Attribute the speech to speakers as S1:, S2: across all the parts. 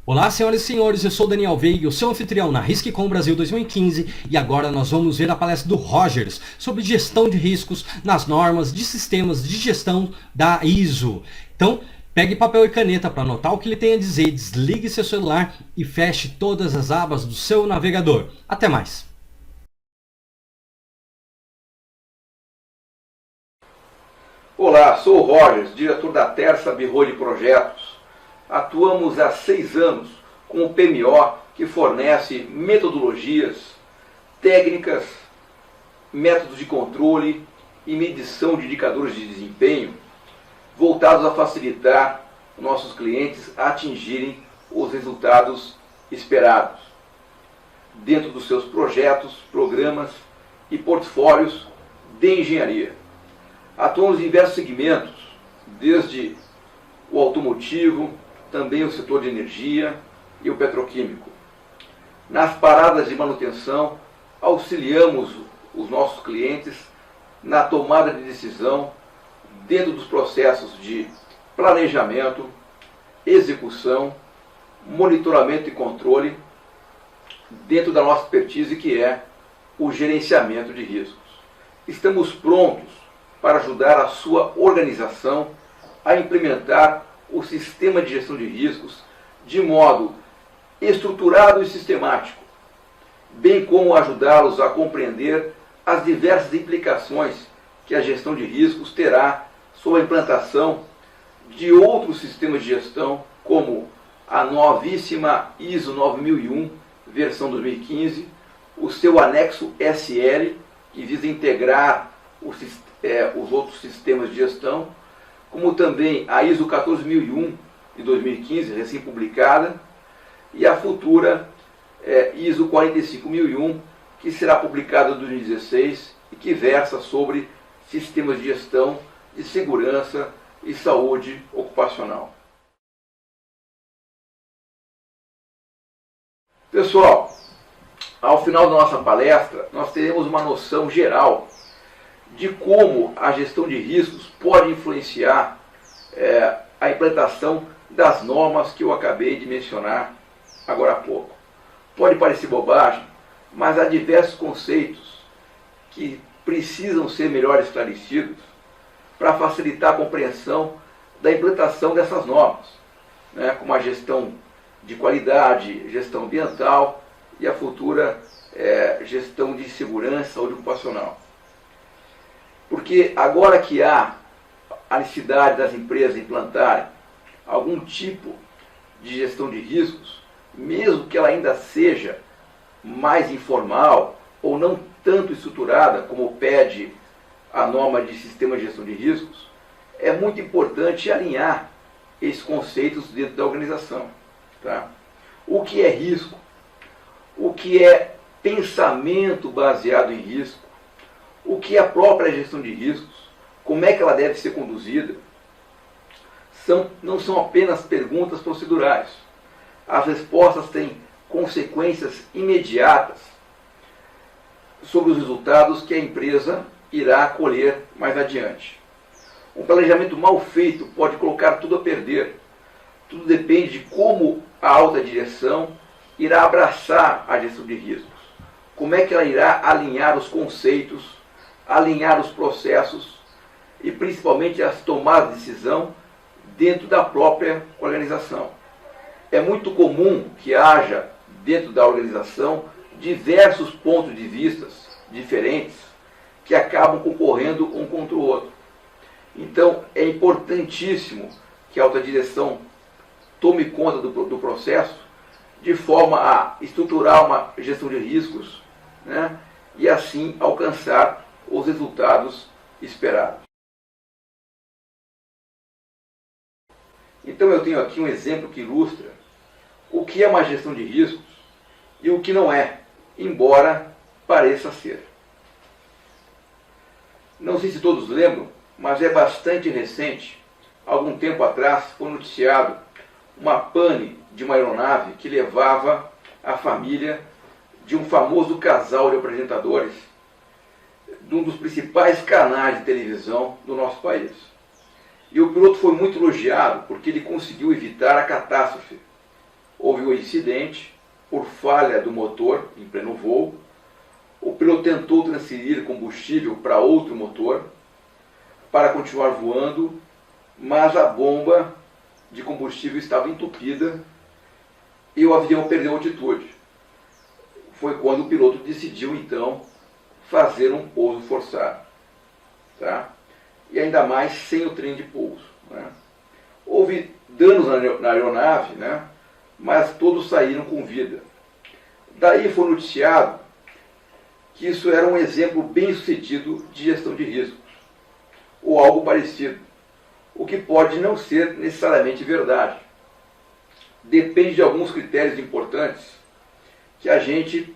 S1: Olá, senhoras e senhores, eu sou Daniel Veiga, o seu anfitrião na RiscCom Brasil 2015 e agora nós vamos ver a palestra do Rogers sobre gestão de riscos nas normas de sistemas de gestão da ISO. Então, pegue papel e caneta para anotar o que ele tem a dizer, desligue seu celular e feche todas as abas do seu navegador. Até mais!
S2: Olá, sou o Rogers, diretor da Terça Birro de Projetos. Atuamos há 6 anos com o PMO, que fornece metodologias, técnicas, métodos de controle e medição de indicadores de desempenho voltados a facilitar nossos clientes a atingirem os resultados esperados dentro dos seus projetos, programas e portfólios de engenharia. Atuamos em diversos segmentos, desde o automotivo, também o setor de energia e o petroquímico. Nas paradas de manutenção, auxiliamos os nossos clientes na tomada de decisão dentro dos processos de planejamento, execução, monitoramento e controle, dentro da nossa expertise, que é o gerenciamento de riscos. Estamos prontos para ajudar a sua organização a implementar o sistema de gestão de riscos de modo estruturado e sistemático, bem como ajudá-los a compreender as diversas implicações que a gestão de riscos terá sobre a implantação de outros sistemas de gestão, como a novíssima ISO 9001, versão 2015, o seu anexo SL, que visa integrar os outros sistemas de gestão, como também a ISO 14001 de 2015, recém-publicada, e a futura ISO 45001, que será publicada em 2016 e que versa sobre sistemas de gestão de segurança e saúde ocupacional. Pessoal, ao final da nossa palestra, nós teremos uma noção geral de como a gestão de riscos pode influenciar a implantação das normas que eu acabei de mencionar agora há pouco. Pode parecer bobagem, mas há diversos conceitos que precisam ser melhor esclarecidos para facilitar a compreensão da implantação dessas normas, né, como a gestão de qualidade, gestão ambiental e a futura gestão de segurança e saúde ocupacional. Porque agora que há a necessidade das empresas implantarem algum tipo de gestão de riscos, mesmo que ela ainda seja mais informal ou não tanto estruturada como pede a norma de sistema de gestão de riscos, é muito importante alinhar esses conceitos dentro da organização. Tá? O que é risco? O que é pensamento baseado em risco? O que é a própria gestão de riscos? Como é que ela deve ser conduzida? Não são apenas perguntas procedurais. As respostas têm consequências imediatas sobre os resultados que a empresa irá colher mais adiante. Um planejamento mal feito pode colocar tudo a perder. Tudo depende de como a alta direção irá abraçar a gestão de riscos. Como é que ela irá alinhar os conceitos, alinhar os processos e principalmente as tomadas de decisão dentro da própria organização. É muito comum que haja dentro da organização diversos pontos de vista diferentes que acabam concorrendo um contra o outro. Então é importantíssimo que a alta direção tome conta do processo de forma a estruturar uma gestão de riscos, né, e assim alcançar os resultados esperados. Então eu tenho aqui um exemplo que ilustra o que é uma gestão de riscos e o que não é, embora pareça ser. Não sei se todos lembram, mas é bastante recente, algum tempo atrás foi noticiado uma pane de uma aeronave que levava a família de um famoso casal de apresentadores de um dos principais canais de televisão do nosso país. E o piloto foi muito elogiado porque ele conseguiu evitar a catástrofe. houve um incidente por falha do motor em pleno voo. O piloto tentou transferir combustível para outro motor para continuar voando, mas a bomba de combustível estava entupida e o avião perdeu altitude. Foi quando o piloto decidiu, então, fazer um pouso forçado. Tá? E ainda mais sem o trem de pouso. Né? Houve danos na aeronave, né? Mas todos saíram com vida. Daí foi noticiado que isso era um exemplo bem sucedido de gestão de riscos, ou algo parecido, o que pode não ser necessariamente verdade. Depende de alguns critérios importantes que a gente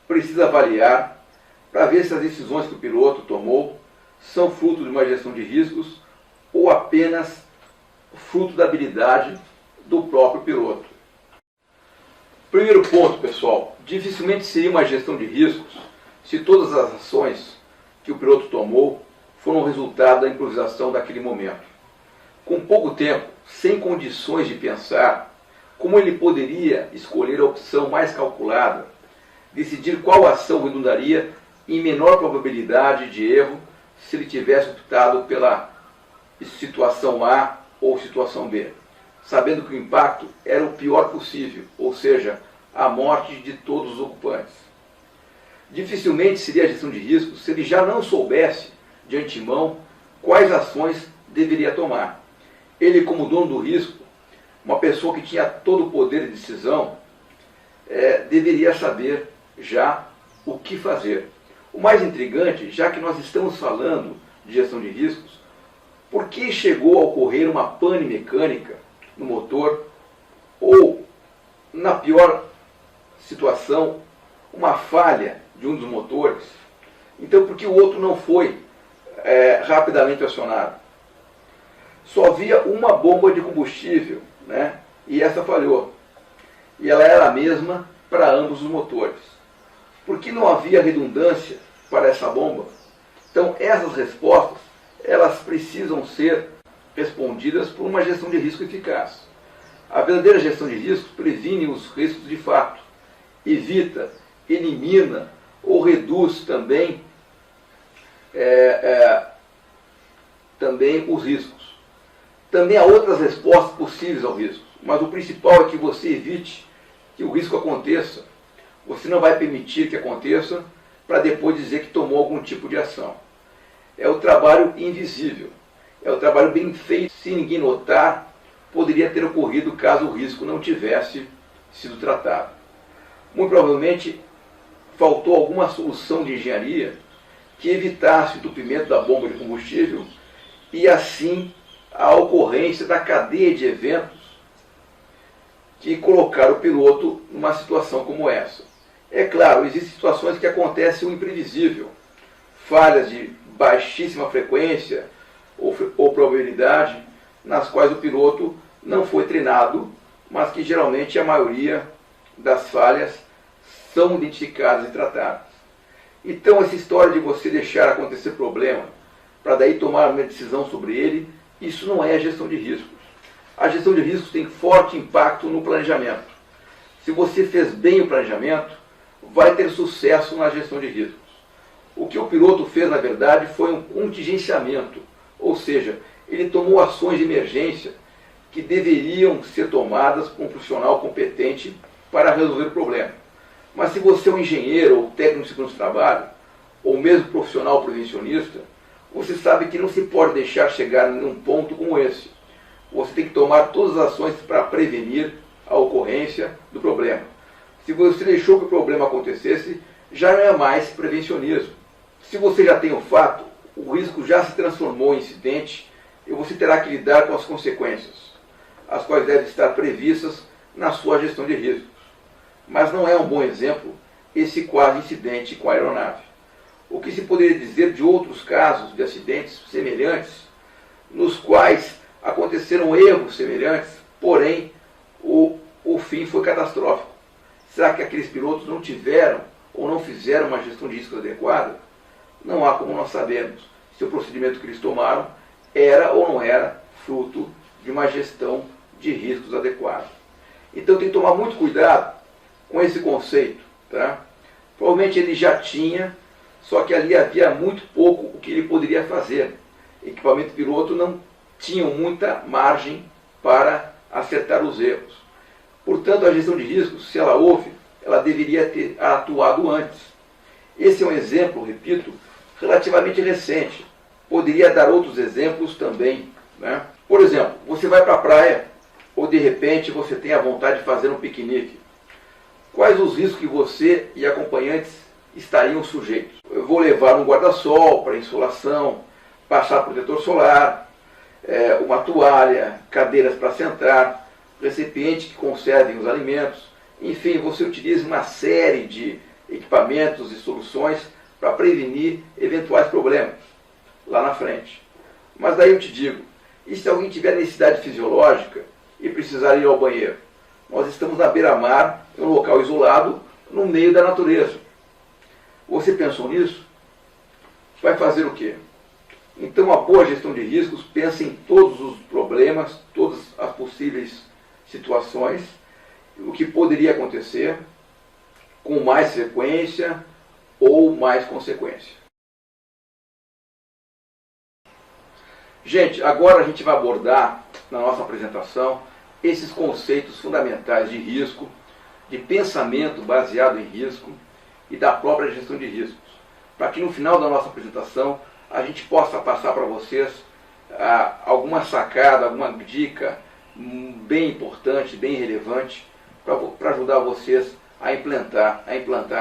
S2: precisa avaliar para ver se as decisões que o piloto tomou são fruto de uma gestão de riscos ou apenas fruto da habilidade do próprio piloto. Primeiro ponto, pessoal, dificilmente seria uma gestão de riscos se todas as ações que o piloto tomou foram resultado da improvisação daquele momento. Com pouco tempo, sem condições de pensar, como ele poderia escolher a opção mais calculada, decidir qual ação redundaria em menor probabilidade de erro se ele tivesse optado pela situação A ou situação B, sabendo que o impacto era o pior possível, ou seja, a morte de todos os ocupantes. Dificilmente seria a gestão de riscos se ele já não soubesse, de antemão, quais ações deveria tomar. Ele, como dono do risco, uma pessoa que tinha todo o poder de decisão, deveria saber já o que fazer. O mais intrigante, já que nós estamos falando de gestão de riscos, por que chegou a ocorrer uma pane mecânica no motor ou, na pior situação, uma falha de um dos motores? Então, por que o outro não foi rapidamente acionado? Só havia uma bomba de combustível, né? E essa falhou. E ela era a mesma para ambos os motores. Por que não havia redundância para essa bomba? Então, essas respostas, elas precisam ser respondidas por uma gestão de risco eficaz. A verdadeira gestão de riscos previne os riscos de fato, evita, elimina ou reduz também os riscos. Também há outras respostas possíveis ao risco, mas o principal é que você evite que o risco aconteça. Você não vai permitir que aconteça para depois dizer que tomou algum tipo de ação. É o trabalho invisível, é o trabalho bem feito. Se ninguém notar, poderia ter ocorrido caso o risco não tivesse sido tratado. Muito provavelmente faltou alguma solução de engenharia que evitasse o entupimento da bomba de combustível e assim a ocorrência da cadeia de eventos que colocaram o piloto numa situação como essa. É claro, existem situações que acontecem o imprevisível, falhas de baixíssima frequência ou probabilidade, nas quais o piloto não foi treinado, mas que geralmente a maioria das falhas são identificadas e tratadas. Então, essa história de você deixar acontecer problema para daí tomar uma decisão sobre ele, isso não é gestão de riscos. A gestão de riscos tem forte impacto no planejamento. Se você fez bem o planejamento, vai ter sucesso na gestão de riscos. O que o piloto fez, na verdade, foi um contingenciamento, ou seja, ele tomou ações de emergência que deveriam ser tomadas por um profissional competente para resolver o problema. Mas se você é um engenheiro ou técnico de segurança do trabalho, ou mesmo profissional prevencionista, você sabe que não se pode deixar chegar num ponto como esse. Você tem que tomar todas as ações para prevenir a ocorrência do problema. Se você deixou que o problema acontecesse, já não é mais prevencionismo. Se você já tem o fato, o risco já se transformou em incidente e você terá que lidar com as consequências, as quais devem estar previstas na sua gestão de riscos. Mas não é um bom exemplo esse quase incidente com a aeronave. O que se poderia dizer de outros casos de acidentes semelhantes, nos quais aconteceram erros semelhantes, porém o fim foi catastrófico? Será que aqueles pilotos não tiveram ou não fizeram uma gestão de riscos adequada? Não há como nós sabermos se o procedimento que eles tomaram era ou não era fruto de uma gestão de riscos adequada. Então tem que tomar muito cuidado com esse conceito. Tá? Provavelmente ele já tinha, só que ali havia muito pouco o que ele poderia fazer. Equipamento piloto não tinham muita margem para acertar os erros. Portanto, a gestão de riscos, se ela houve, ela deveria ter atuado antes. Esse é um exemplo, repito, relativamente recente. Poderia dar outros exemplos também. Né? Por exemplo, você vai para a praia, ou de repente você tem a vontade de fazer um piquenique. Quais os riscos que você e acompanhantes estariam sujeitos? Eu vou levar um guarda-sol para insolação, passar protetor solar, uma toalha, cadeiras para sentar, recipientes que conservem os alimentos. Enfim, você utiliza uma série de equipamentos e soluções para prevenir eventuais problemas lá na frente. Mas daí eu te digo, e se alguém tiver necessidade fisiológica e precisar ir ao banheiro? Nós estamos na beira-mar, em um local isolado, no meio da natureza. Você pensou nisso? Vai fazer o quê? Então, a boa gestão de riscos pensa em todos os problemas, todas as possíveis situações, o que poderia acontecer com mais frequência ou mais consequência. Gente, agora a gente vai abordar, na nossa apresentação, esses conceitos fundamentais de risco, de pensamento baseado em risco e da própria gestão de riscos, para que no final da nossa apresentação a gente possa passar para vocês alguma sacada, alguma dica bem importante, bem relevante, para ajudar vocês a implantar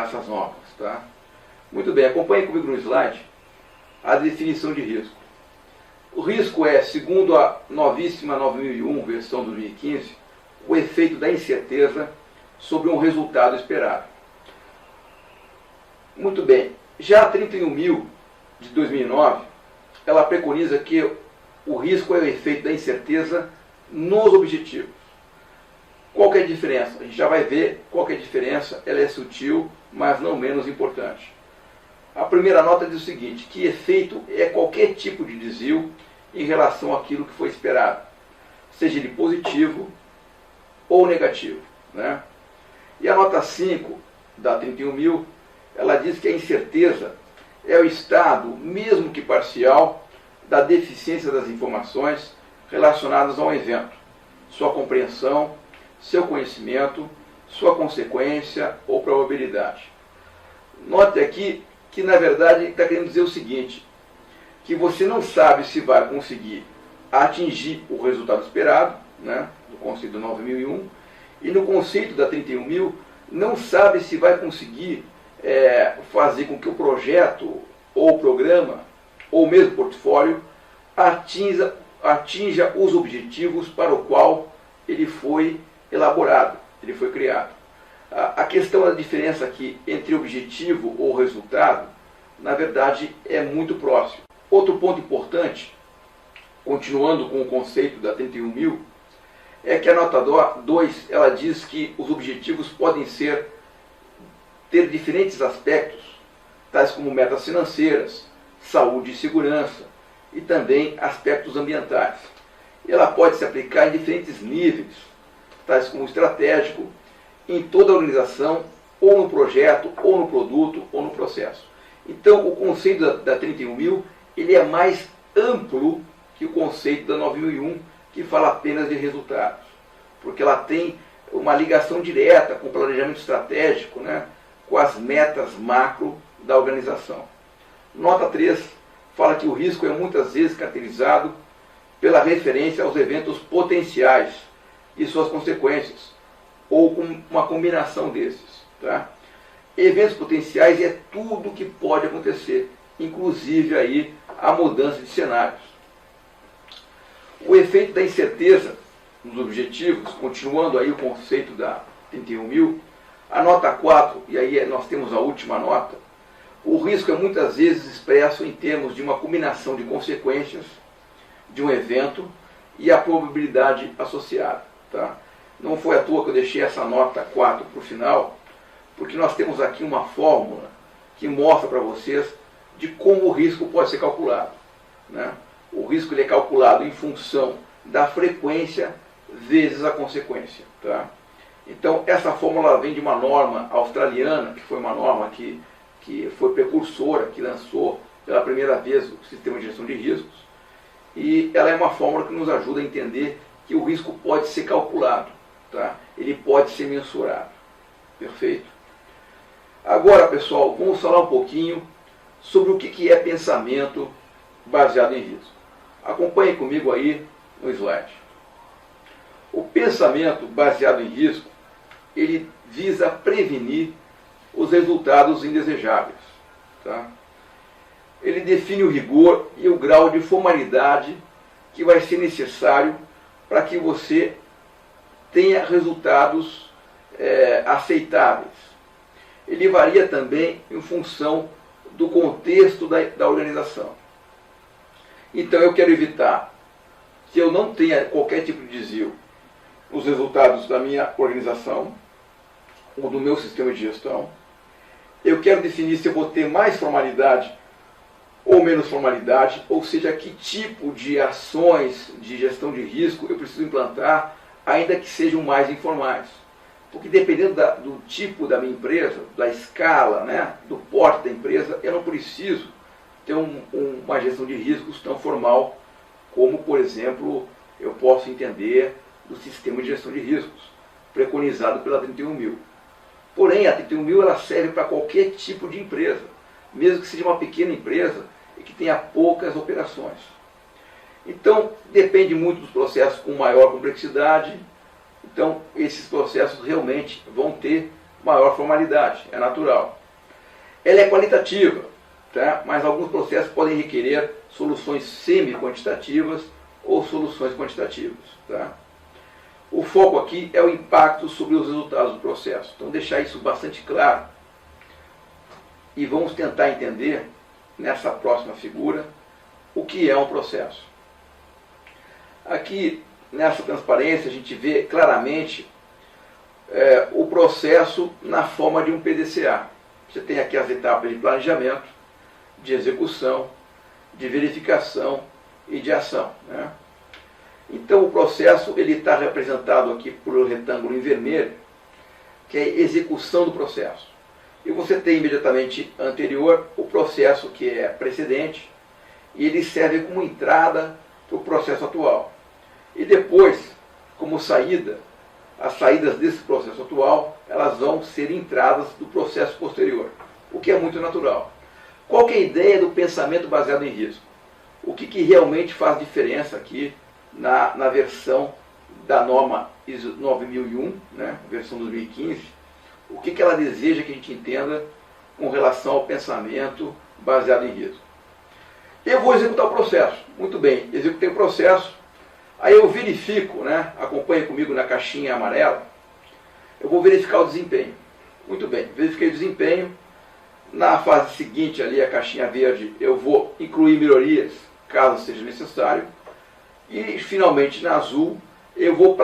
S2: essas normas. Tá? Muito bem, acompanhe comigo no slide a definição de risco. O risco é, segundo a novíssima 9001, versão 2015, o efeito da incerteza sobre um resultado esperado. Muito bem, já a 31.000 de 2009, ela preconiza que o risco é o efeito da incerteza nos objetivos. Qual que é a diferença? A gente já vai ver qual que é a diferença, ela é sutil, mas não menos importante. A primeira nota diz o seguinte, que efeito é qualquer tipo de desvio em relação àquilo que foi esperado, seja ele positivo ou negativo. Né? E a nota 5 da 31.000, ela diz que a incerteza é o estado, mesmo que parcial, da deficiência das informações relacionadas a um evento, sua compreensão, seu conhecimento, sua consequência ou probabilidade. Note aqui que, na verdade, está querendo dizer o seguinte, que você não sabe se vai conseguir atingir o resultado esperado, né, do conceito do 9001, e no conceito da 31.000, não sabe se vai conseguir fazer com que o projeto, ou o programa, ou mesmo o portfólio, atinja os objetivos para o qual ele foi elaborado, ele foi criado. A questão da diferença aqui entre objetivo ou resultado, na verdade, é muito próximo. Outro ponto importante, continuando com o conceito da 31.000, é que a nota 2, ela diz que os objetivos podem ter diferentes aspectos, tais como metas financeiras, saúde e segurança, e também aspectos ambientais. Ela pode se aplicar em diferentes níveis, tais como estratégico, em toda a organização, ou no projeto, ou no produto, ou no processo. Então, o conceito da 31.000, ele é mais amplo que o conceito da 9001, que fala apenas de resultados, porque ela tem uma ligação direta com o planejamento estratégico, né, com as metas macro da organização. Nota 3 fala que o risco é muitas vezes caracterizado pela referência aos eventos potenciais e suas consequências, ou com uma combinação desses. Tá? Eventos potenciais é tudo que pode acontecer, inclusive aí a mudança de cenários. O efeito da incerteza nos objetivos, continuando aí o conceito da 31.000, a nota 4, e aí nós temos a última nota, o risco é muitas vezes expresso em termos de uma combinação de consequências de um evento e a probabilidade associada. Tá? Não foi à toa que eu deixei essa nota 4 para o final, porque nós temos aqui uma fórmula que mostra para vocês de como o risco pode ser calculado. Né? O risco ele é calculado em função da frequência vezes a consequência. Tá? Então, essa fórmula vem de uma norma australiana, que foi uma norma que foi precursora, que lançou pela primeira vez o sistema de gestão de riscos, e ela é uma fórmula que nos ajuda a entender que o risco pode ser calculado, tá? Ele pode ser mensurado. Perfeito? Agora, pessoal, vamos falar um pouquinho sobre o que é pensamento baseado em risco. Acompanhe comigo aí no slide. O pensamento baseado em risco, ele visa prevenir os resultados indesejáveis, tá? Ele define o rigor e o grau de formalidade que vai ser necessário para que você tenha resultados aceitáveis. Ele varia também em função do contexto da organização. Então eu quero evitar que eu não tenha qualquer tipo de desvio nos resultados da minha organização ou do meu sistema de gestão. Eu quero definir se eu vou ter mais formalidade ou menos formalidade, ou seja, que tipo de ações de gestão de risco eu preciso implantar, ainda que sejam mais informais. Porque dependendo do tipo da minha empresa, da escala, né, do porte da empresa, eu não preciso ter uma gestão de riscos tão formal como, por exemplo, eu posso entender do sistema de gestão de riscos, preconizado pela 31000. Porém, a 31000 ela serve para qualquer tipo de empresa, mesmo que seja uma pequena empresa e que tenha poucas operações. Então, depende muito dos processos com maior complexidade. Então, esses processos realmente vão ter maior formalidade, é natural. Ela é qualitativa, tá? Mas alguns processos podem requerer soluções semi-quantitativas ou soluções quantitativas, tá? O foco aqui é o impacto sobre os resultados do processo. Então, deixar isso bastante claro. E vamos tentar entender, nessa próxima figura, o que é um processo. Aqui, nessa transparência, a gente vê claramente o processo na forma de um PDCA. Você tem aqui as etapas de planejamento, de execução, de verificação e de ação, né? Então, o processo ele está representado aqui por um retângulo em vermelho, que é a execução do processo. E você tem imediatamente anterior o processo que é precedente, e ele serve como entrada para o processo atual. E depois, como saída, as saídas desse processo atual, elas vão ser entradas do processo posterior, o que é muito natural. Qual que é a ideia do pensamento baseado em risco? O que realmente faz diferença aqui na versão da norma ISO 9001, né, versão 2015, o que ela deseja que a gente entenda com relação ao pensamento baseado em risco. Eu vou executar o processo. Muito bem, executei o processo, aí eu verifico, né, acompanhe comigo na caixinha amarela, eu vou verificar o desempenho. Muito bem, verifiquei o desempenho. Na fase seguinte, ali a caixinha verde, eu vou incluir melhorias, caso seja necessário. E, finalmente, na azul, eu vou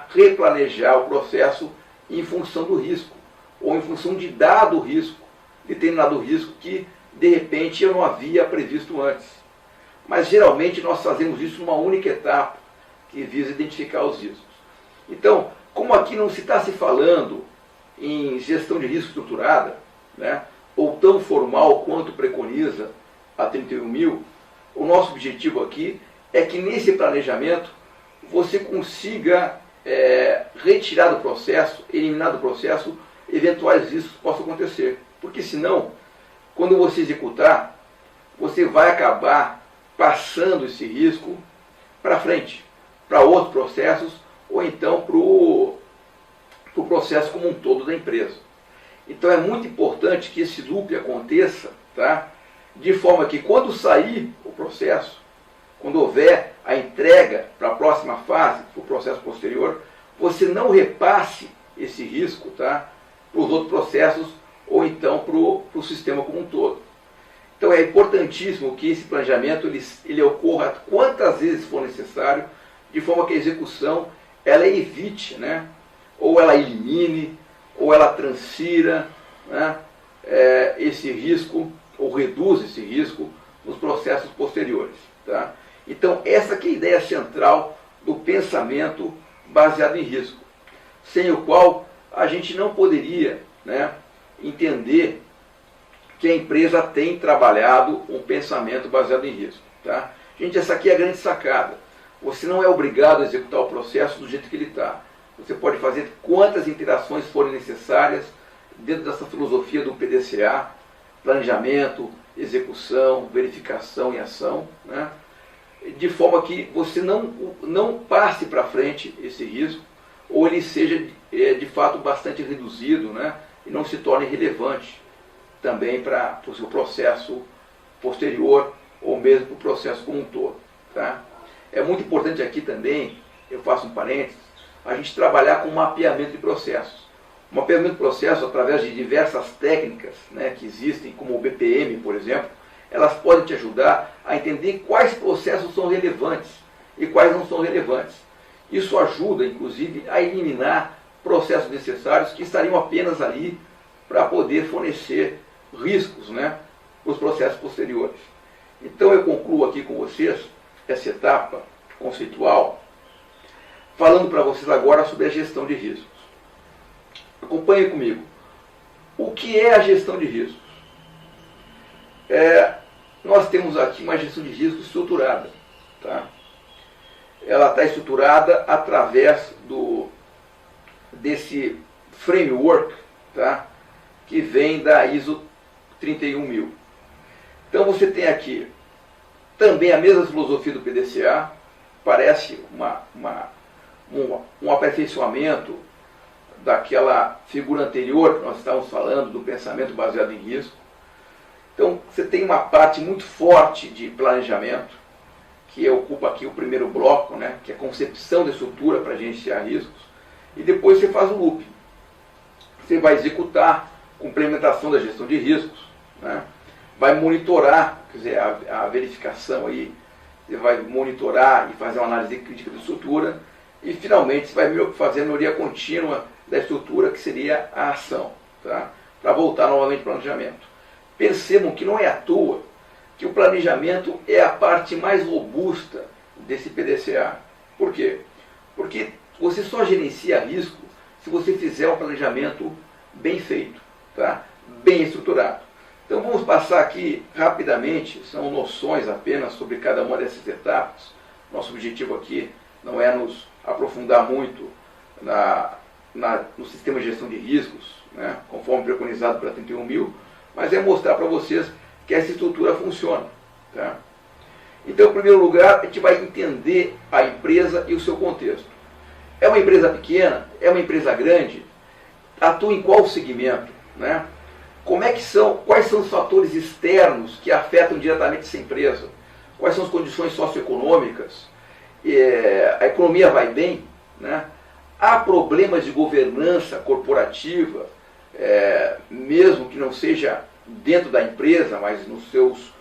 S2: replanejar o processo em função do risco, ou em função de dado risco, determinado risco que, de repente, eu não havia previsto antes. Mas, geralmente, nós fazemos isso numa única etapa, que visa identificar os riscos. Então, como aqui não se está se falando em gestão de risco estruturada, né, ou tão formal quanto preconiza a 31000, o nosso objetivo aqui é que nesse planejamento você consiga retirar do processo, eliminar do processo eventuais riscos que possam acontecer. Porque senão, quando você executar, você vai acabar passando esse risco para frente, para outros processos, ou então para o processo como um todo da empresa. Então é muito importante que esse loop aconteça, tá? De forma que quando sair o processo, quando houver a entrega para a próxima fase, para o processo posterior, você não repasse esse risco, tá, para os outros processos ou então para o sistema como um todo. Então é importantíssimo que esse planejamento ele ocorra quantas vezes for necessário, de forma que a execução ela evite, né, ou ela elimine, ou ela transfira, né, esse risco, ou reduz esse risco nos processos posteriores. Tá? Então, essa que é a ideia central do pensamento baseado em risco. sem o qual a gente não poderia, né, entender que a empresa tem trabalhado um pensamento baseado em risco. Tá? Gente, essa aqui é a grande sacada. Você não é obrigado a executar o processo do jeito que ele está. Você pode fazer quantas interações forem necessárias dentro dessa filosofia do PDCA, planejamento, execução, verificação e ação, né? De forma que você não passe para frente esse risco, ou ele seja de fato bastante reduzido, né? E não se torne relevante também para o seu processo posterior, ou mesmo para o processo como um todo. Tá? É muito importante aqui também, eu faço um parênteses, a gente trabalhar com mapeamento de processos. O mapeamento de processos, através de diversas técnicas, né, que existem, como o BPM, por exemplo, elas podem te ajudar a entender quais processos são relevantes e quais não são relevantes. Isso ajuda, inclusive, a eliminar processos necessários que estariam apenas ali para poder fornecer riscos, né, para os processos posteriores. Então eu concluo aqui com vocês essa etapa conceitual, falando para vocês agora sobre a gestão de riscos. Acompanhem comigo. O que é a gestão de riscos? Nós temos aqui uma gestão de riscos estruturada. Tá? Ela está estruturada através desse framework, tá? Que vem da ISO 31000. Então você tem aqui também a mesma filosofia do PDCA, parece um aperfeiçoamento daquela figura anterior que nós estávamos falando, do pensamento baseado em risco. Então você tem uma parte muito forte de planejamento, que ocupa aqui o primeiro bloco, né, que é a concepção da estrutura para gerenciar riscos, e depois você faz o looping. Você vai executar complementação da gestão de riscos, né, vai monitorar, quer dizer, a verificação aí, você vai monitorar e fazer uma análise crítica da estrutura, e finalmente você vai fazer a melhoria contínua da estrutura, que seria a ação, tá? Para voltar novamente para o planejamento. Percebam que não é à toa que o planejamento é a parte mais robusta desse PDCA. Por quê? Porque você só gerencia risco se você fizer um planejamento bem feito, tá? Bem estruturado. Então vamos passar aqui rapidamente, são noções apenas sobre cada uma dessas etapas. Nosso objetivo aqui não é nos aprofundar muito no sistema de gestão de riscos, né, conforme preconizado pela 31000, mas é mostrar para vocês que essa estrutura funciona. Tá? Então, em primeiro lugar, a gente vai entender a empresa e o seu contexto. É uma empresa pequena? É uma empresa grande? Atua em qual segmento? Né? Quais são os fatores externos que afetam diretamente essa empresa? Quais são as condições socioeconômicas? A economia vai bem? Né? Há problemas de governança corporativa, mesmo que não seja dentro da empresa, mas nos seus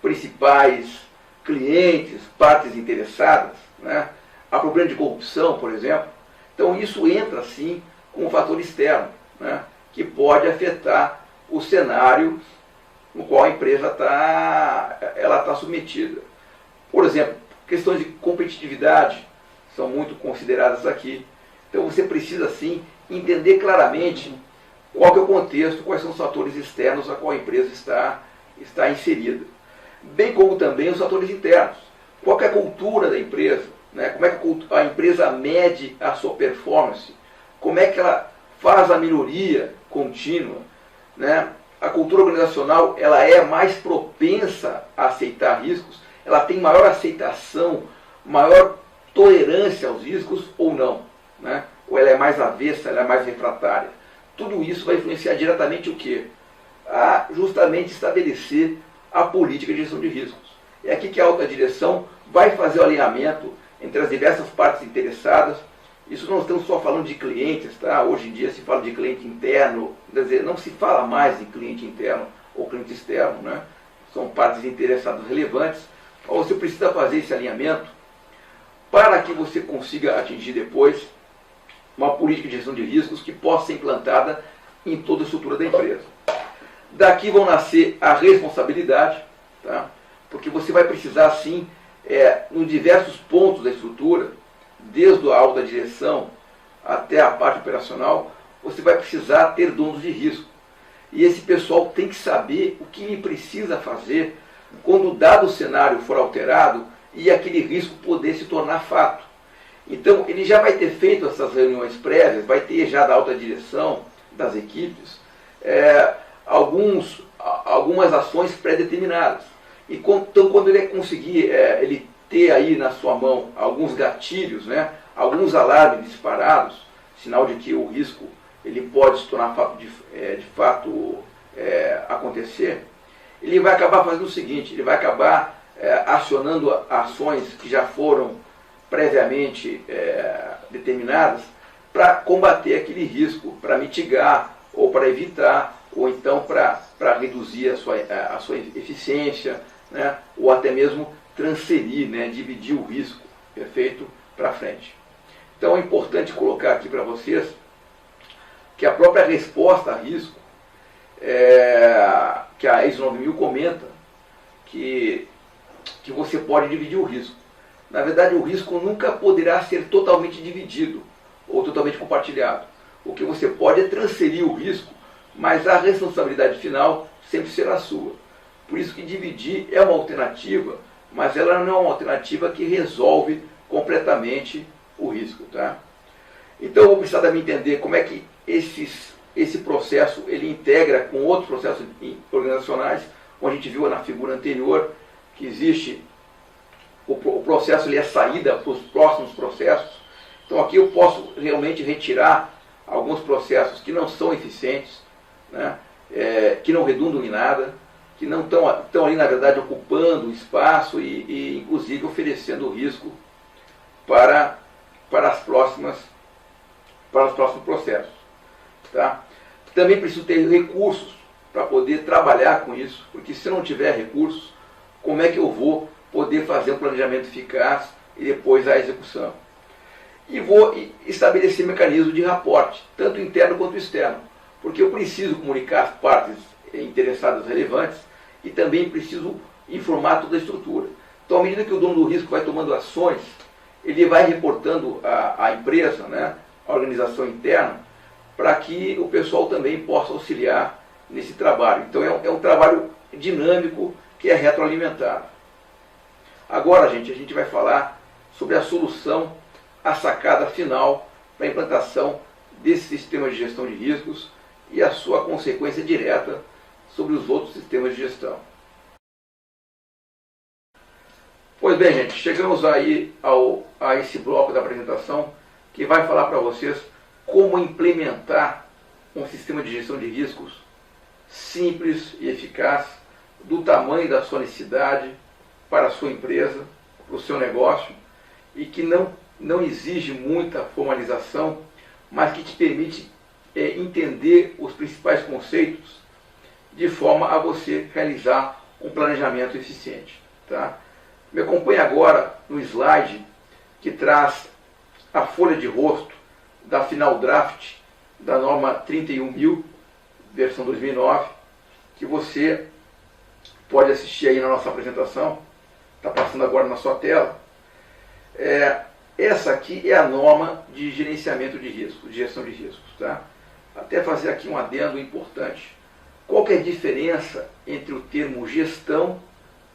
S2: principais clientes, partes interessadas, né? Há problema de corrupção, por exemplo. Então isso entra, sim, como um fator externo, né? Que pode afetar o cenário no qual a empresa está submetida. Por exemplo, questões de competitividade são muito consideradas aqui. Então você precisa, sim, entender claramente qual que é o contexto, quais são os fatores externos a qual a empresa está inserida. Bem como também os fatores internos. Qual que é a cultura da empresa? Né? Como é que a empresa mede a sua performance? Como é que ela faz a melhoria contínua? Né? A cultura organizacional ela é mais propensa a aceitar riscos? Ela tem maior aceitação, maior tolerância aos riscos ou não? Né? Ou ela é mais avessa, ela é mais refratária? Tudo isso vai influenciar diretamente o quê? A justamente estabelecer a política de gestão de riscos. É aqui que a alta direção vai fazer o alinhamento entre as diversas partes interessadas. Isso não estamos só falando de clientes, tá? Hoje em dia se fala de cliente interno, quer dizer, não se fala mais de cliente interno ou cliente externo, né? São partes interessadas relevantes. Então você precisa fazer esse alinhamento para que você consiga atingir depois uma política de gestão de riscos que possa ser implantada em toda a estrutura da empresa. Daqui vão nascer a responsabilidade, tá? Porque você vai precisar, sim, nos diversos pontos da estrutura, desde a alta direção até a parte operacional, você vai precisar ter donos de risco. E esse pessoal tem que saber o que ele precisa fazer quando o dado cenário for alterado e aquele risco poder se tornar fato. Então, ele já vai ter feito essas reuniões prévias, vai ter já da alta direção das equipes algumas ações pré-determinadas. Então, quando ele conseguir ele ter aí na sua mão alguns gatilhos, né, alguns alarmes disparados, sinal de que o risco ele pode se tornar de fato acontecer, ele vai acabar fazendo o seguinte, ele vai acabar acionando ações que já foram previamente determinadas para combater aquele risco, para mitigar ou para evitar, ou então para reduzir a sua eficiência, né, ou até mesmo transferir, né, dividir o risco feito para frente. Então é importante colocar aqui para vocês que a própria resposta a risco, que a ISO 9000 comenta, que você pode dividir o risco. Na verdade, o risco nunca poderá ser totalmente dividido ou totalmente compartilhado. O que você pode é transferir o risco, mas a responsabilidade final sempre será sua. Por isso que dividir é uma alternativa, mas ela não é uma alternativa que resolve completamente o risco. Tá? Então eu vou precisar também entender como é que esse processo ele integra com outros processos organizacionais, como a gente viu na figura anterior, que existe o processo ele é saída para os próximos processos. Então aqui eu posso realmente retirar alguns processos que não são eficientes, né, que não redundam em nada, que não estão ali, na verdade, ocupando espaço e inclusive, oferecendo risco para os próximos processos. Tá? Também preciso ter recursos para poder trabalhar com isso, porque se eu não tiver recursos, como é que eu vou poder fazer um planejamento eficaz e depois a execução? E vou estabelecer mecanismos de raporte, tanto interno quanto externo, porque eu preciso comunicar as partes interessadas relevantes e também preciso informar toda a estrutura. Então, à medida que o dono do risco vai tomando ações, ele vai reportando à empresa, né, à organização interna, para que o pessoal também possa auxiliar nesse trabalho. Então, é um trabalho dinâmico que é retroalimentado. Agora, gente, a gente vai falar sobre a solução, a sacada final para a implantação desse sistema de gestão de riscos e a sua consequência direta sobre os outros sistemas de gestão. Pois bem, gente, chegamos aí a esse bloco da apresentação que vai falar para vocês como implementar um sistema de gestão de riscos simples e eficaz, do tamanho da sua necessidade para a sua empresa, para o seu negócio, e que não exige muita formalização, mas que te permite entender os principais conceitos de forma a você realizar um planejamento eficiente. Tá? Me acompanhe agora no slide que traz a folha de rosto da final draft da norma 31.000, versão 2009, que você pode assistir aí na nossa apresentação. Está passando agora na sua tela. Essa aqui é a norma de gerenciamento de riscos, de gestão de riscos. Tá? Até fazer aqui um adendo importante. Qual que é a diferença entre o termo gestão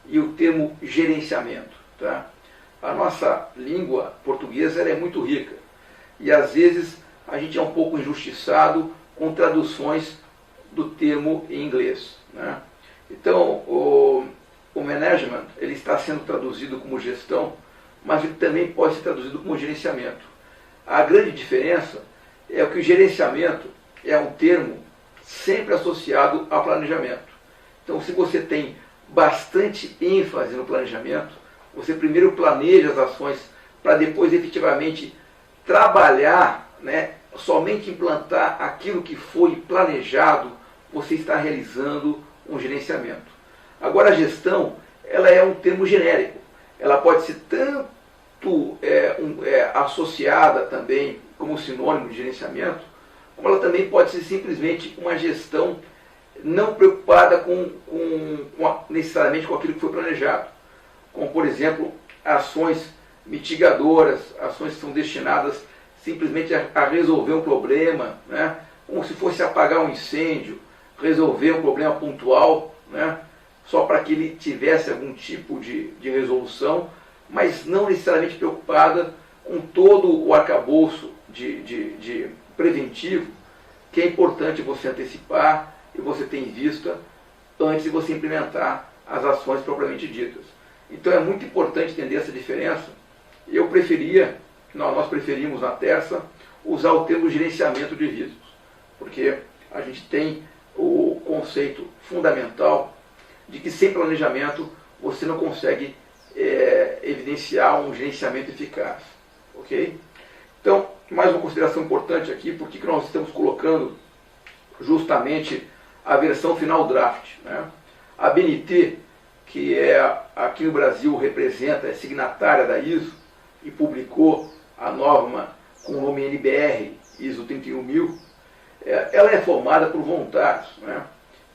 S2: e o termo gerenciamento? Tá? A nossa língua portuguesa ela é muito rica e às vezes a gente é um pouco injustiçado com traduções do termo em inglês. Né? Então, o management ele está sendo traduzido como gestão, mas ele também pode ser traduzido como gerenciamento. A grande diferença é que o gerenciamento é um termo sempre associado a planejamento. Então, se você tem bastante ênfase no planejamento, você primeiro planeja as ações para depois efetivamente trabalhar, né, somente implantar aquilo que foi planejado, você está realizando um gerenciamento. Agora, a gestão ela é um termo genérico. Ela pode ser tanto associada também como sinônimo de gerenciamento, como ela também pode ser simplesmente uma gestão não preocupada necessariamente com aquilo que foi planejado. Como, por exemplo, ações mitigadoras, ações que são destinadas simplesmente a resolver um problema, né? Como se fosse apagar um incêndio, resolver um problema pontual, né? Só para que ele tivesse algum tipo de resolução, mas não necessariamente preocupada com todo o arcabouço de preventivo, que é importante você antecipar e você ter em vista antes de você implementar as ações propriamente ditas. Então é muito importante entender essa diferença. Nós preferimos na Terça usar o termo gerenciamento de riscos, porque a gente tem o conceito fundamental de que sem planejamento você não consegue evidenciar um gerenciamento eficaz. Ok? Então, mais uma consideração importante aqui, porque que nós estamos colocando justamente a versão final draft, né? A BNT, que aqui no Brasil representa, é signatária da ISO e publicou a norma com o nome NBR ISO 31000, ela é formada por voluntários, né?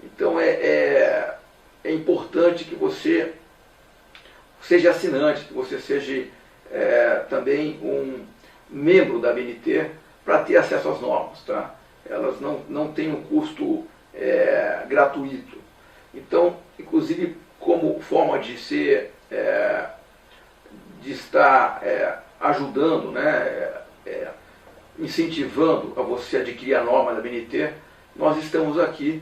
S2: Então é importante que você seja assinante, que você seja também um membro da BNT para ter acesso às normas, tá? Elas não têm um custo gratuito. Então, inclusive, como forma de estar ajudando, né, incentivando a você adquirir a norma da BNT, nós estamos aqui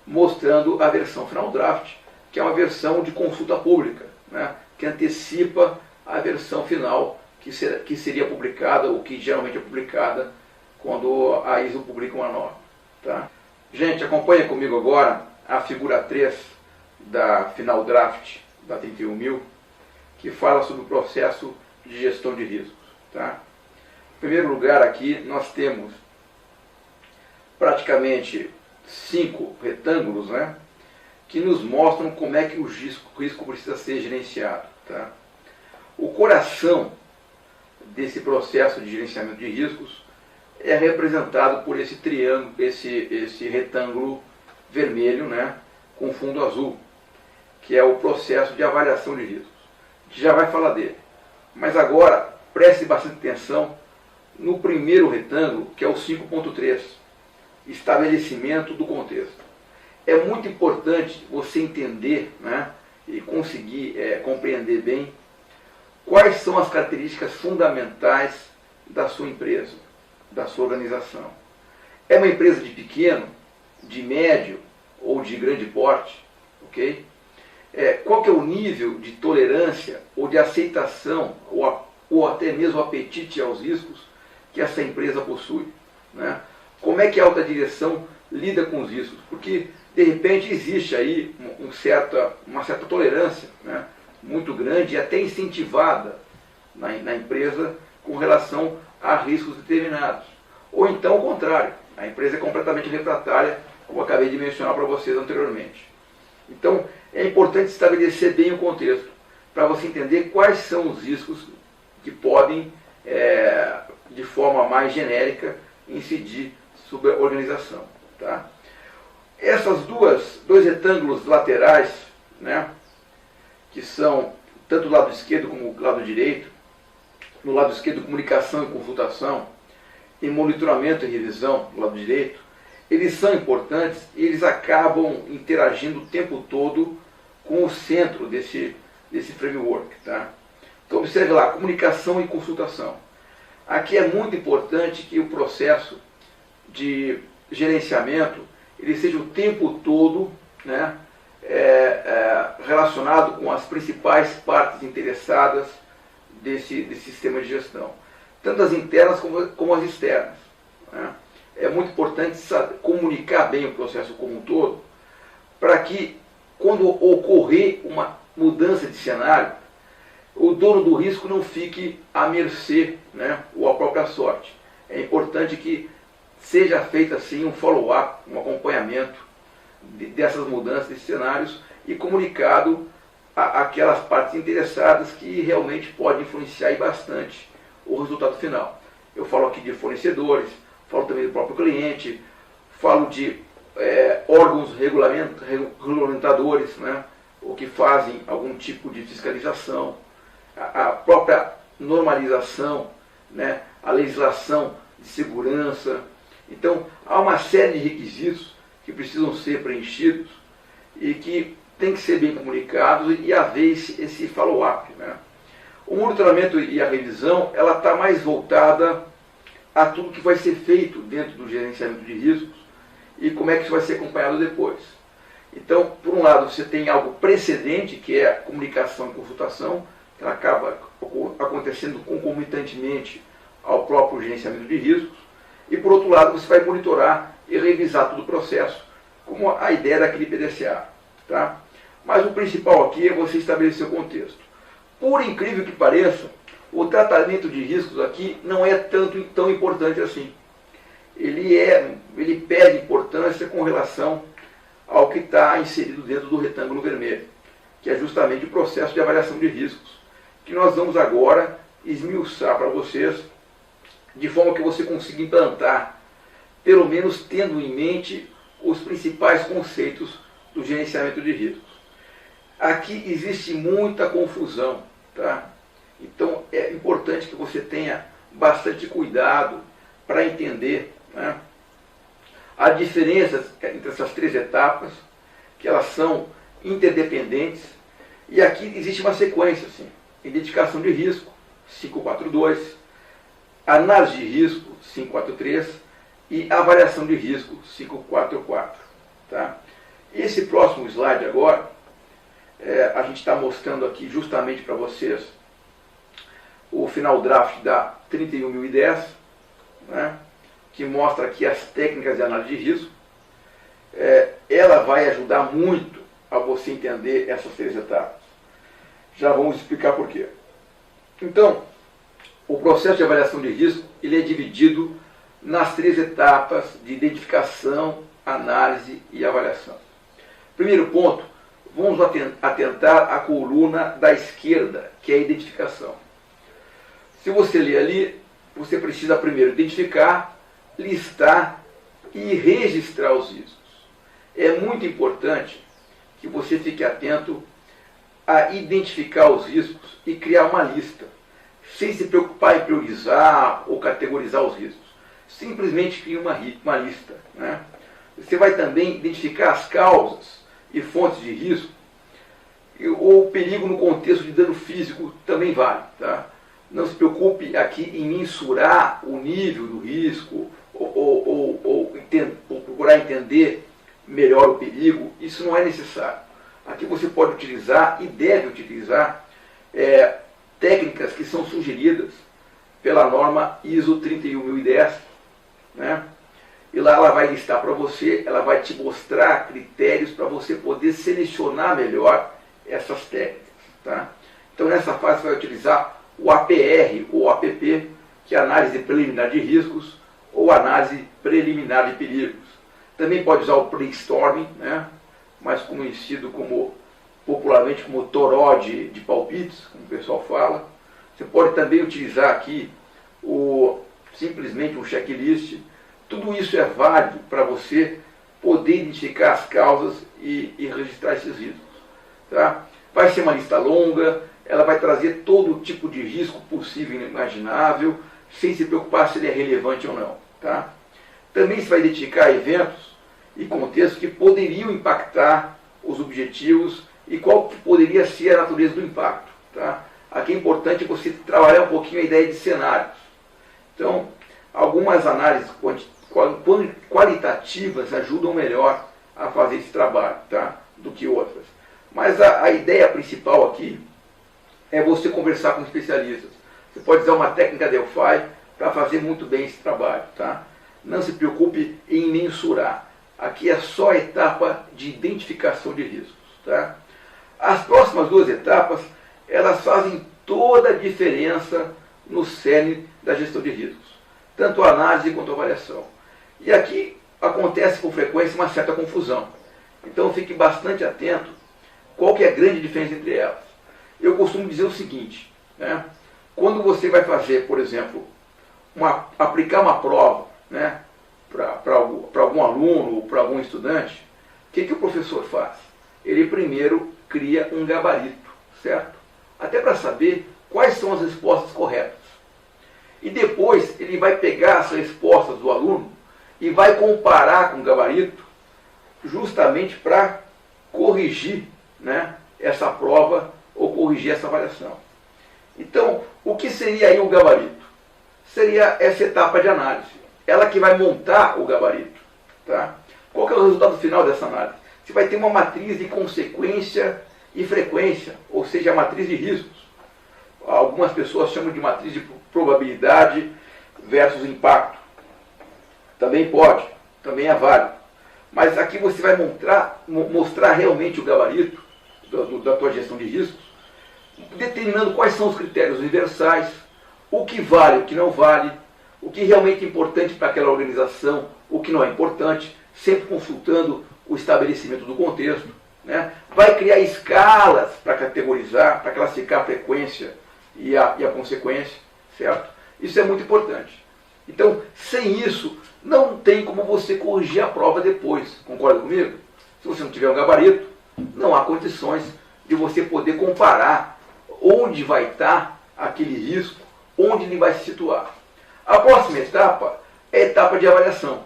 S2: mostrando a versão final draft, que é uma versão de consulta pública, né, que antecipa a versão final que seria publicada, ou que geralmente é publicada quando a ISO publica uma norma. Tá? Gente, acompanha comigo agora a figura 3 da final draft da 31000, que fala sobre o processo de gestão de riscos. Tá? Em primeiro lugar, aqui nós temos praticamente 5 retângulos, né, que nos mostram como é que o risco precisa ser gerenciado. Tá? O coração desse processo de gerenciamento de riscos é representado por esse triângulo, esse retângulo vermelho, né, com fundo azul, que é o processo de avaliação de riscos. A gente já vai falar dele. Mas agora, preste bastante atenção no primeiro retângulo, que é o 5.3, estabelecimento do contexto. É muito importante você entender, né, e conseguir compreender bem quais são as características fundamentais da sua empresa, da sua organização. É uma empresa de pequeno, de médio ou de grande porte? Ok? Qual que é o nível de tolerância ou de aceitação ou até mesmo apetite aos riscos que essa empresa possui? Né? Como é que a alta direção lida com os riscos? Porque, de repente, existe aí uma certa tolerância, né, muito grande e até incentivada na empresa com relação a riscos determinados. Ou então, o contrário, a empresa é completamente refratária, como eu acabei de mencionar para vocês anteriormente. Então, é importante estabelecer bem o contexto, para você entender quais são os riscos que podem, de forma mais genérica, incidir sobre a organização. Tá? Essas dois retângulos laterais, né, que são tanto o lado esquerdo como o lado direito, no lado esquerdo comunicação e consultação, e monitoramento e revisão do lado direito, eles são importantes e eles acabam interagindo o tempo todo com o centro desse framework. Tá? Então observe lá, comunicação e consultação. Aqui é muito importante que o processo de gerenciamento ele seja o tempo todo, né, relacionado com as principais partes interessadas desse sistema de gestão, tanto as internas como as externas. Né? É muito importante comunicar bem o processo como um todo, para que, quando ocorrer uma mudança de cenário, o dono do risco não fique à mercê, né, ou à própria sorte. É importante que seja feito assim um follow-up, um acompanhamento dessas mudanças, desses cenários, e comunicado àquelas partes interessadas que realmente podem influenciar bastante o resultado final. Eu falo aqui de fornecedores, falo também do próprio cliente, falo de órgãos regulamentadores, né, ou que fazem algum tipo de fiscalização, a própria normalização, né, a legislação de segurança. Então, há uma série de requisitos que precisam ser preenchidos e que tem que ser bem comunicados e haver esse follow-up, né? O monitoramento e a revisão, ela está mais voltada a tudo que vai ser feito dentro do gerenciamento de riscos e como é que isso vai ser acompanhado depois. Então, por um lado, você tem algo precedente, que é a comunicação e consultação, que ela acaba acontecendo concomitantemente ao próprio gerenciamento de riscos, e por outro lado, você vai monitorar e revisar todo o processo, como a ideia daquele PDCA. Tá? Mas o principal aqui é você estabelecer o contexto. Por incrível que pareça, o tratamento de riscos aqui não é tão importante assim. Ele perde importância com relação ao que está inserido dentro do retângulo vermelho, que é justamente o processo de avaliação de riscos, que nós vamos agora esmiuçar para vocês, de forma que você consiga implantar, pelo menos tendo em mente os principais conceitos do gerenciamento de riscos. Aqui existe muita confusão, tá? Então é importante que você tenha bastante cuidado para entender, né, a diferença entre essas três etapas, que elas são interdependentes, e aqui existe uma sequência, assim: identificação de risco, 542, análise de risco, 543, e avaliação de risco, 544. Tá? Esse próximo slide agora, a gente está mostrando aqui justamente para vocês o final draft da 31.010, né, que mostra aqui as técnicas de análise de risco. Ela vai ajudar muito a você entender essas três etapas. Já vamos explicar por quê. Então, o processo de avaliação de risco ele é dividido nas três etapas de identificação, análise e avaliação. Primeiro ponto, vamos atentar à coluna da esquerda, que é a identificação. Se você ler ali, você precisa primeiro identificar, listar e registrar os riscos. É muito importante que você fique atento a identificar os riscos e criar uma lista, sem se preocupar em priorizar ou categorizar os riscos. Simplesmente crie uma lista, né? Você vai também identificar as causas e fontes de risco, ou o perigo no contexto de dano físico também vale. Tá? Não se preocupe aqui em mensurar o nível do risco ou procurar entender melhor o perigo. Isso não é necessário. Aqui você pode utilizar e deve utilizar técnicas que são sugeridas pela norma ISO 31010, né? E lá ela vai listar para você, ela vai te mostrar critérios para você poder selecionar melhor essas técnicas. Tá? Então nessa fase você vai utilizar o APR ou APP, que é Análise Preliminar de Riscos, ou Análise Preliminar de Perigos. Também pode usar o Brainstorming, né? Mais conhecido popularmente como toró de palpites, como o pessoal fala. Você pode também utilizar aqui simplesmente um checklist. Tudo isso é válido para você poder identificar as causas e registrar esses riscos. Tá? Vai ser uma lista longa, ela vai trazer todo tipo de risco possível e imaginável, sem se preocupar se ele é relevante ou não. Tá? Também se vai identificar eventos e contextos que poderiam impactar os objetivos e qual que poderia ser a natureza do impacto. Tá? Aqui é importante você trabalhar um pouquinho a ideia de cenários. Então, algumas análises qualitativas ajudam melhor a fazer esse trabalho, tá? Do que outras. Mas a ideia principal aqui é você conversar com especialistas. Você pode usar uma técnica Delphi para fazer muito bem esse trabalho. Tá? Não se preocupe em mensurar. Aqui é só a etapa de identificação de riscos. Tá? As próximas duas etapas, elas fazem toda a diferença no cerne da gestão de riscos. Tanto a análise quanto a avaliação. E aqui acontece com frequência uma certa confusão. Então fique bastante atento qual que é a grande diferença entre elas. Eu costumo dizer o seguinte, né? Quando você vai fazer, por exemplo, aplicar uma prova, né, para algum aluno ou para algum estudante, o que o professor faz? Ele primeiro cria um gabarito, certo? Até para saber quais são as respostas corretas. E depois ele vai pegar as respostas do aluno e vai comparar com o gabarito, justamente para corrigir, né, essa prova ou corrigir essa avaliação. Então, o que seria aí o gabarito? Seria essa etapa de análise. Ela que vai montar o gabarito. Tá? Qual que é o resultado final dessa análise? Você vai ter uma matriz de consequência e frequência, ou seja, a matriz de riscos. Algumas pessoas chamam de matriz de probabilidade versus impacto. Também pode, também é válido. Mas aqui você vai mostrar realmente o gabarito da tua gestão de riscos, determinando quais são os critérios universais, o que vale, o que não vale, o que realmente é importante para aquela organização, o que não é importante, sempre consultando o estabelecimento do contexto. Né? Vai criar escalas para categorizar, para classificar a frequência e a consequência, certo? Isso é muito importante. Então, sem isso, não tem como você corrigir a prova depois. Concorda comigo? Se você não tiver um gabarito, não há condições de você poder comparar onde vai estar aquele risco, onde ele vai se situar. A próxima etapa é a etapa de avaliação.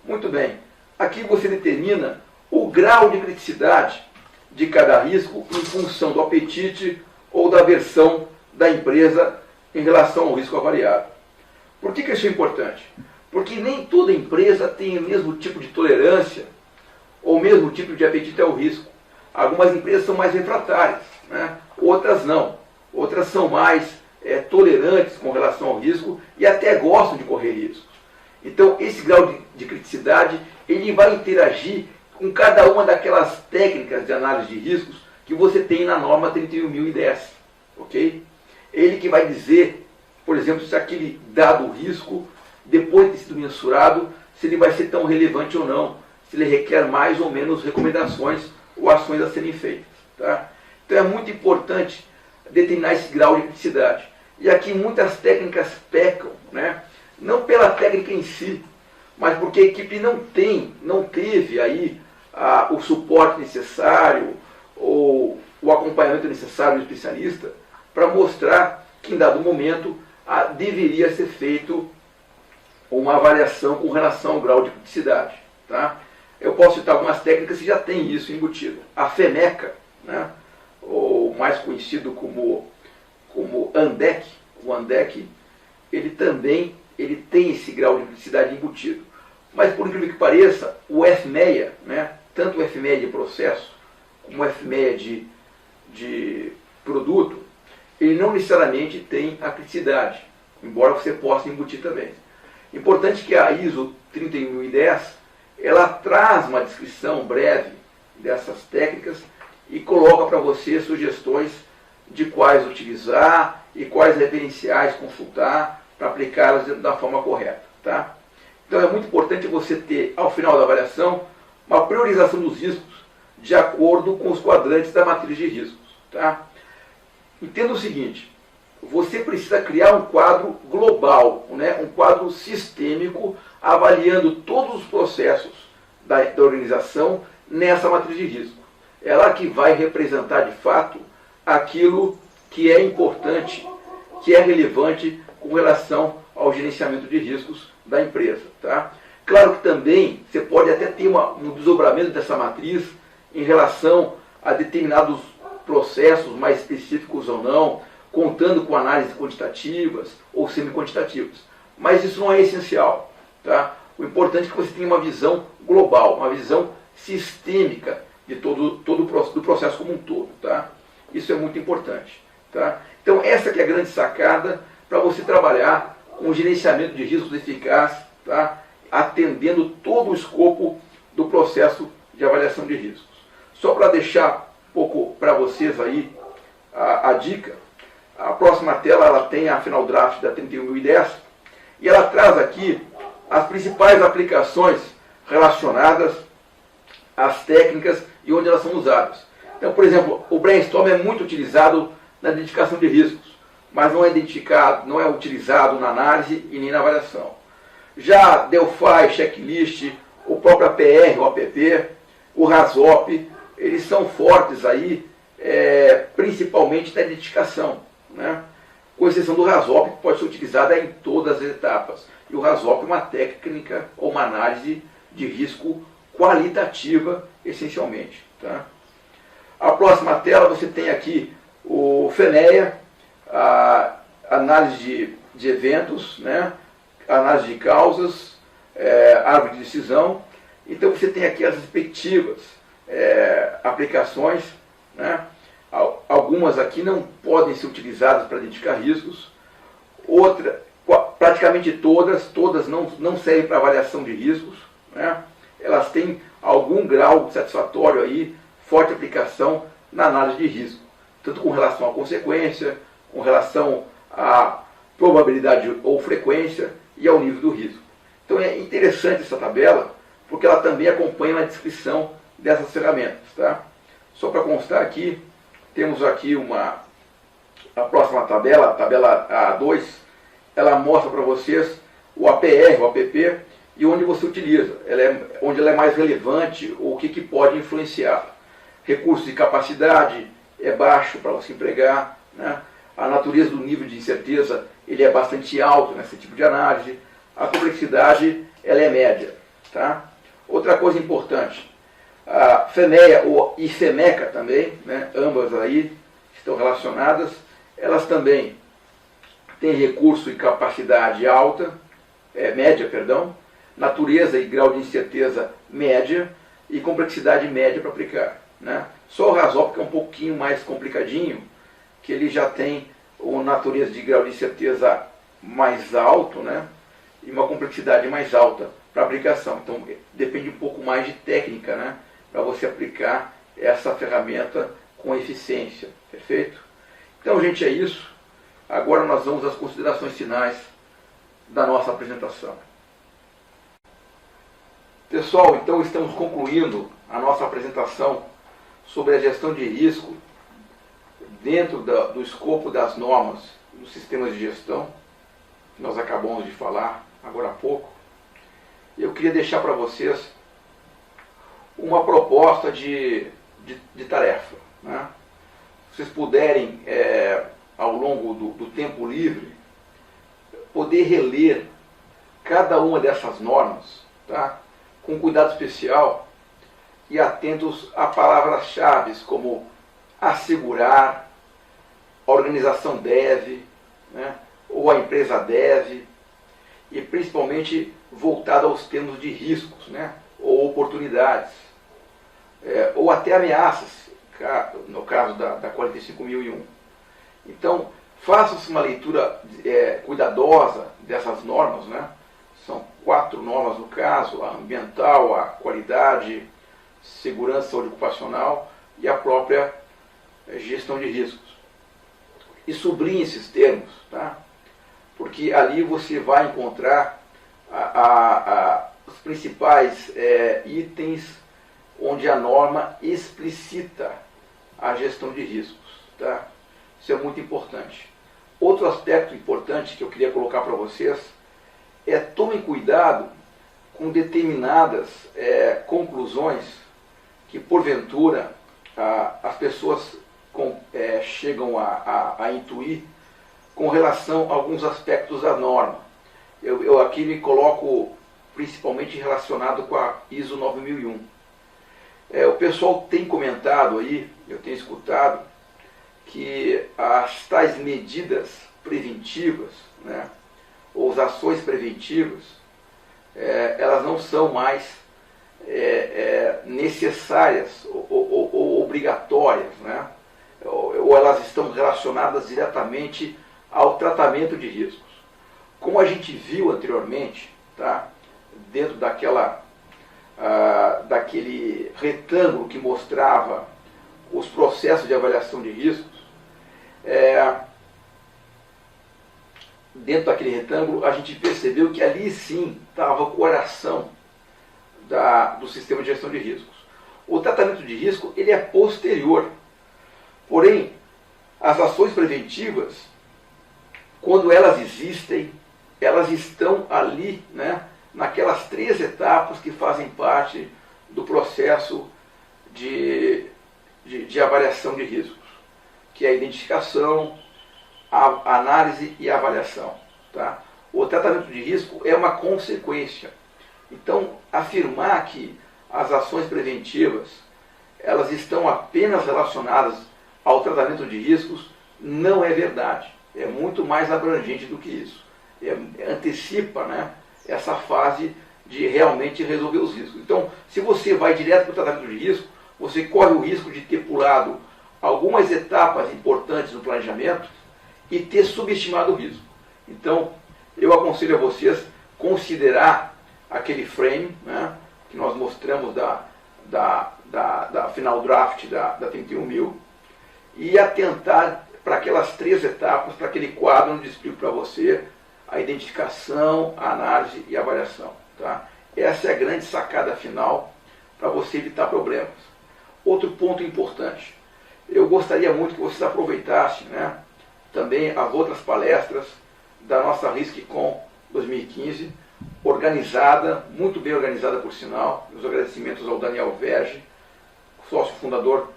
S2: Muito bem. Aqui você determina o grau de criticidade de cada risco em função do apetite ou da aversão da empresa em relação ao risco avaliado. Por que isso é importante? Porque nem toda empresa tem o mesmo tipo de tolerância ou o mesmo tipo de apetite ao risco. Algumas empresas são mais refratárias, né? Outras não. Outras são mais tolerantes com relação ao risco e até gostam de correr riscos. Então, esse grau de criticidade, ele vai interagir com cada uma daquelas técnicas de análise de riscos que você tem na norma 31.010, ok? Ele que vai dizer, por exemplo, se aquele dado risco, depois de ter sido mensurado, se ele vai ser tão relevante ou não, se ele requer mais ou menos recomendações ou ações a serem feitas. Tá? Então é muito importante determinar esse grau de criticidade. E aqui muitas técnicas pecam, né? Não pela técnica em si, mas porque a equipe não teve aí o suporte necessário ou o acompanhamento necessário do especialista para mostrar que em dado momento deveria ser feito uma avaliação com relação ao grau de criticidade. Tá? Eu posso citar algumas técnicas que já têm isso embutido. A FEMECA, né? Ou mais conhecido como ANDEC, o ANDEC, ele também tem esse grau de criticidade embutido. Mas, por incrível que pareça, o FMEA, né? Tanto o FMEA de processo como o FMEA de produto, ele não necessariamente tem a criticidade, embora você possa embutir também. Importante que a ISO 31010, ela traz uma descrição breve dessas técnicas e coloca para você sugestões de quais utilizar e quais referenciais consultar para aplicá-las da forma correta. Tá? Então é muito importante você ter, ao final da avaliação, uma priorização dos riscos de acordo com os quadrantes da matriz de riscos. Tá? Entenda o seguinte, você precisa criar um quadro global, né? Um quadro sistêmico, avaliando todos os processos da organização nessa matriz de risco. Ela que vai representar de fato aquilo que é importante, que é relevante com relação ao gerenciamento de riscos da empresa. Tá? Claro que também você pode até ter um desdobramento dessa matriz em relação a determinados processos mais específicos ou não, contando com análises quantitativas ou semi-quantitativas. Mas isso não é essencial. Tá? O importante é que você tenha uma visão global, uma visão sistêmica de todo do processo como um todo. Tá? Isso é muito importante. Tá? Então essa que é a grande sacada para você trabalhar com o gerenciamento de riscos eficaz, tá? Atendendo todo o escopo do processo de avaliação de riscos. Só para deixar um pouco para vocês aí a dica, a próxima tela ela tem a final draft da 31.010 e ela traz aqui as principais aplicações relacionadas às técnicas e onde elas são usadas. Então, por exemplo, o brainstorm é muito utilizado na identificação de riscos, mas não é utilizado na análise e nem na avaliação. Já Delphi, Checklist, o próprio APR, o APP, o RASOP, eles são fortes aí, principalmente na identificação. Né? com exceção do RASOP, que pode ser utilizada em todas as etapas. E o RASOP é uma técnica ou uma análise de risco qualitativa, essencialmente. Tá? A próxima tela você tem aqui o FENEA, a análise de eventos, né? Análise de causas, árvore de decisão. Então você tem aqui as respectivas aplicações, né? Algumas aqui não podem ser utilizadas para identificar riscos, praticamente todas não servem para avaliação de riscos, né? Elas têm algum grau satisfatório aí, forte aplicação na análise de risco, tanto com relação à consequência, com relação à probabilidade ou frequência e ao nível do risco. Então é interessante essa tabela, porque ela também acompanha a descrição dessas ferramentas. Tá? Só para constar aqui, temos aqui a próxima tabela, a tabela A2, ela mostra para vocês o APR, o APP, e onde você utiliza, onde ela é mais relevante, ou o que pode influenciar. Recursos de capacidade é baixo para você empregar, né? A natureza do nível de incerteza ele é bastante alto nesse tipo de análise, a complexidade ela é média. Tá? Outra coisa importante, a FEMEA e FEMECA também, né? Ambas aí estão relacionadas, elas também têm recurso e capacidade alta, média, perdão, natureza e grau de incerteza média e complexidade média para aplicar. Né? Só o RASOP que é um pouquinho mais complicadinho, que ele já tem uma natureza de grau de incerteza mais alto, né? E uma complexidade mais alta para aplicação. Então depende um pouco mais de técnica, né? Para você aplicar essa ferramenta com eficiência. Perfeito? Então, gente, é isso. Agora nós vamos às considerações finais da nossa apresentação. Pessoal, então estamos concluindo a nossa apresentação sobre a gestão de risco dentro do escopo das normas dos sistemas de gestão, que nós acabamos de falar agora há pouco. Eu queria deixar para vocês uma proposta de tarefa. Né? Se vocês puderem, ao longo do tempo livre, poder reler cada uma dessas normas, tá? Com cuidado especial e atentos a palavras-chave como assegurar, a organização deve, né? Ou a empresa deve, e principalmente voltado aos termos de riscos, né? Ou oportunidades, ou até ameaças, no caso da 45.001. Então, faça-se uma leitura cuidadosa dessas normas, né? São 4 normas no caso: a ambiental, a qualidade, segurança, saúde ocupacional e a própria gestão de riscos. E sublinhe esses termos, tá? Porque ali você vai encontrar os principais itens onde a norma explicita a gestão de riscos. Tá? Isso é muito importante. Outro aspecto importante que eu queria colocar para vocês tomem cuidado com determinadas conclusões que, porventura, as pessoas chegam a intuir com relação a alguns aspectos da norma. Eu aqui me coloco principalmente relacionado com a ISO 9001. O pessoal tem comentado aí, eu tenho escutado, que as tais medidas preventivas, né, ou as ações preventivas, elas não são mais necessárias ou obrigatórias, né, ou elas estão relacionadas diretamente ao tratamento de riscos. Como a gente viu anteriormente, tá, dentro daquele retângulo que mostrava os processos de avaliação de riscos, dentro daquele retângulo a gente percebeu que ali sim estava o coração do sistema de gestão de riscos. O tratamento de risco ele é posterior, porém as ações preventivas, quando elas existem, elas estão ali, né, naquelas 3 etapas que fazem parte do processo de avaliação de riscos, que é a identificação, a análise e a avaliação. Tá? O tratamento de risco é uma consequência. Então, afirmar que as ações preventivas elas estão apenas relacionadas ao tratamento de riscos não é verdade. É muito mais abrangente do que isso. Antecipa, né, essa fase de realmente resolver os riscos. Então, se você vai direto para o tratamento de risco, você corre o risco de ter pulado algumas etapas importantes no planejamento e ter subestimado o risco. Então, eu aconselho a vocês considerar aquele frame, né, que nós mostramos da final draft da 31.000 e atentar para aquelas 3 etapas, para aquele quadro onde eu explico para você a identificação, a análise e a avaliação. Tá? Essa é a grande sacada final para você evitar problemas. Outro ponto importante, eu gostaria muito que vocês aproveitassem, né, também as outras palestras da nossa RISC-Com 2015, organizada, muito bem organizada por sinal. Os agradecimentos ao Daniel Verge, sócio fundador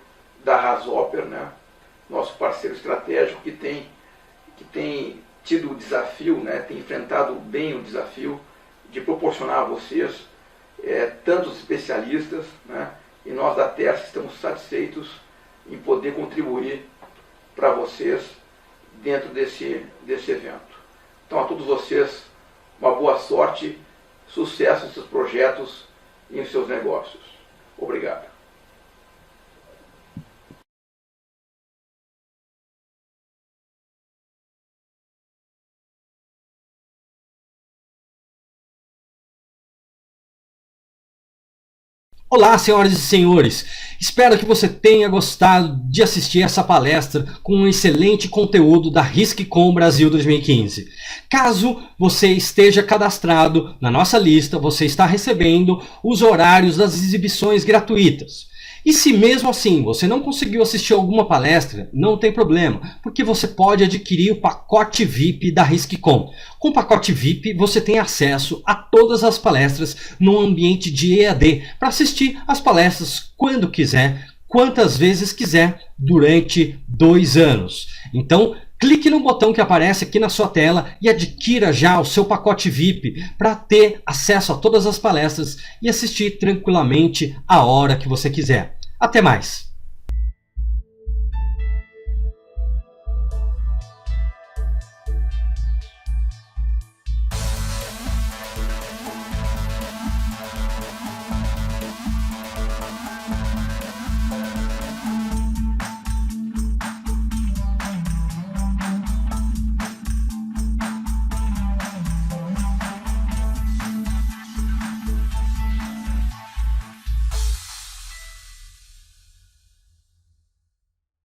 S2: da Razoper, né, nosso parceiro estratégico que tem tido o desafio, né, tem enfrentado bem o desafio de proporcionar a vocês tantos especialistas, né, e nós da TERS estamos satisfeitos em poder contribuir para vocês dentro desse evento. Então, a todos vocês, uma boa sorte, sucesso em seus projetos e em seus negócios. Obrigado.
S1: Olá, senhoras e senhores! Espero que você tenha gostado de assistir essa palestra com um excelente conteúdo da RISC-Com Brasil 2015. Caso você esteja cadastrado na nossa lista, você está recebendo os horários das exibições gratuitas. E se mesmo assim você não conseguiu assistir alguma palestra, não tem problema, porque você pode adquirir o pacote VIP da RISC-Com. Com o pacote VIP você tem acesso a todas as palestras num ambiente de EAD, para assistir as palestras quando quiser, quantas vezes quiser, durante 2 anos. Então, clique no botão que aparece aqui na sua tela e adquira já o seu pacote VIP para ter acesso a todas as palestras e assistir tranquilamente a hora que você quiser. Até mais!